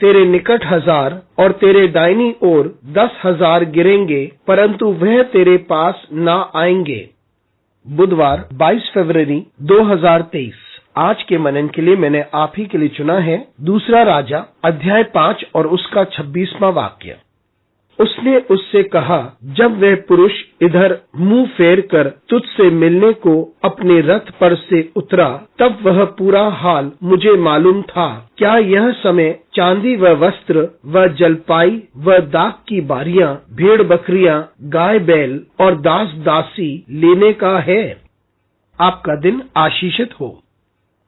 तेरे निकट 1000 और तेरे दाहिनी ओर 10,000 गिरेंगे, परंतु वह तेरे पास ना आएंगे। बुधवार 22 फरवरी 2023। आज के मनन के लिए मैंने आप ही के लिए चुना है दूसरा राजा अध्याय 5 और उसका 26वां वाक्य। उसने उससे कहा, जब वह पुरुष इधर मुंह फेर कर तुझसे मिलने को अपने रथ पर से उतरा, तब वह पूरा हाल मुझे मालूम था। क्या यह समय चांदी व वस्त्र व जलपाई व दाख की बारियां, भेड़ बकरियां, गाय बैल और दास दासी लेने का है? आपका दिन आशीषित हो।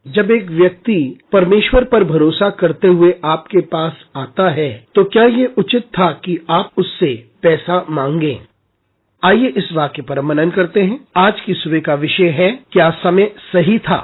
जब एक व्यक्ति परमेश्वर पर भरोसा करते हुए आपके पास आता है, तो क्या ये उचित था कि आप उससे पैसा मांगें? आइए इस वाक्य पर मनन करते हैं। आज की सुबह का विषय है, क्या समय सही था?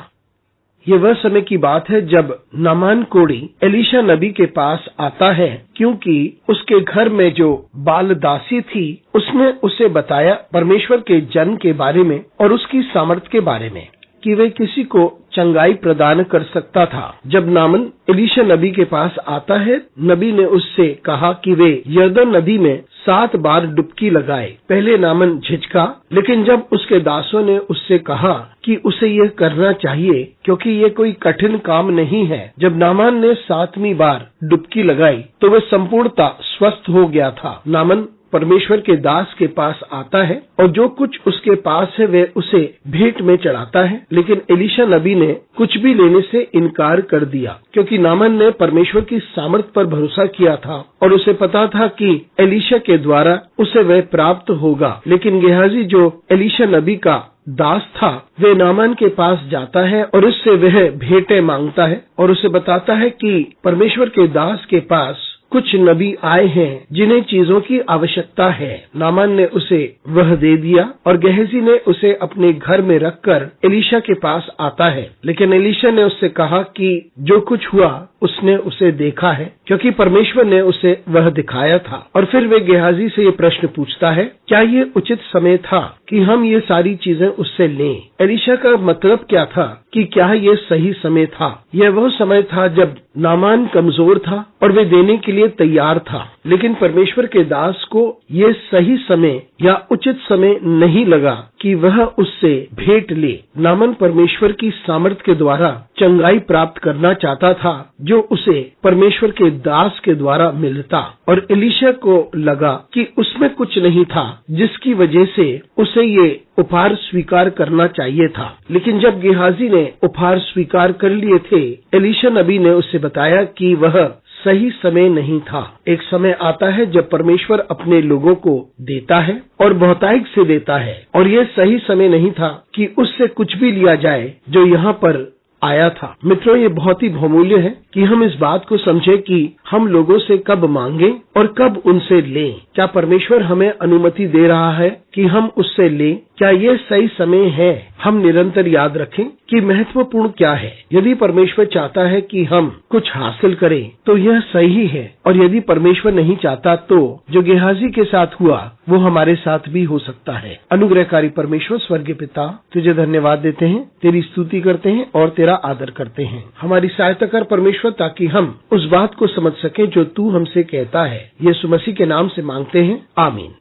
ये वह समय की बात है जब नामान कोढ़ी एलीशा नबी के पास आता है, क्योंकि उसके घर में जो बाल दासी थी, उसने उसे बताया परमेश्वर के जन के बारे में और उसकी सामर्थ के बारे में कि वे किसी को चंगाई प्रदान कर सकता था। जब नामान एलीशा नबी के पास आता है, नबी ने उससे कहा कि वे यरदन नदी में 7 बार डुबकी लगाए। पहले नामान झिझका, लेकिन जब उसके दासों ने उससे कहा कि उसे यह करना चाहिए क्योंकि ये कोई कठिन काम नहीं है, जब नामान ने 7वीं बार डुबकी लगाई तो वह संपूर्णतः स्वस्थ हो गया था। नामान परमेश्वर के दास के पास आता है और जो कुछ उसके पास है वे उसे भेंट में चढ़ाता है, लेकिन एलीशा नबी ने कुछ भी लेने से इनकार कर दिया, क्योंकि नामान ने परमेश्वर की सामर्थ पर भरोसा किया था और उसे पता था कि एलीशा के द्वारा उसे वह प्राप्त होगा। लेकिन गेहाजी जो एलीशा नबी का दास था, वे नामान के पास जाता है और उससे वह भेंटें मांगता है और उसे बताता है कि परमेश्वर के दास के पास कुछ नबी आए हैं जिन्हें चीजों की आवश्यकता है। नामान ने उसे वह दे दिया और गेहाजी ने उसे अपने घर में रखकर एलीशा के पास आता है। लेकिन एलीशा ने उससे कहा कि जो कुछ हुआ उसने उसे देखा है, क्योंकि परमेश्वर ने उसे वह दिखाया था। और फिर वे गेहाजी से ये प्रश्न पूछता है, क्या ये उचित समय था कि हम ये सारी चीजें उससे लें? एलीशा का मतलब क्या था कि क्या ये सही समय था? यह वह समय था जब नामान कमजोर था और वे देने के लिए तैयार था, लेकिन परमेश्वर के दास को ये सही समय या उचित समय नहीं लगा कि वह उससे भेंट ले। नामान परमेश्वर की सामर्थ के द्वारा चंगाई प्राप्त करना चाहता था, जो उसे परमेश्वर के दास के द्वारा मिलता, और एलीशा को लगा कि उसमें कुछ नहीं था जिसकी वजह से उसे ये उपहार स्वीकार करना चाहिए था। लेकिन जब गेहाजी ने उपहार स्वीकार कर लिए थे, एलीशा नबी ने उसे बताया कि वह सही समय नहीं था। एक समय आता है जब परमेश्वर अपने लोगों को देता है और बहुतायत से देता है, और यह सही समय नहीं था कि उससे कुछ भी लिया जाए जो यहाँ पर आया था। मित्रों, ये बहुत ही बहुमूल्य है कि हम इस बात को समझें कि हम लोगों से कब मांगें और कब उनसे लें। क्या परमेश्वर हमें अनुमति दे रहा है कि हम उससे लें? क्या ये सही समय है? हम निरंतर याद रखें कि महत्वपूर्ण क्या है। यदि परमेश्वर चाहता है कि हम कुछ हासिल करें तो यह सही है, और यदि परमेश्वर नहीं चाहता तो जो गेहाजी के साथ हुआ वो हमारे साथ भी हो सकता है। अनुग्रहकारी परमेश्वर स्वर्गीय पिता, तुझे धन्यवाद देते हैं, तेरी स्तुति करते हैं और तेरा आदर करते हैं। हमारी सहायता कर परमेश्वर, ताकि हम उस बात को समझ सकें जो तू हमसे कहता है। यीशु मसीह के नाम से मांगते हैं, आमीन।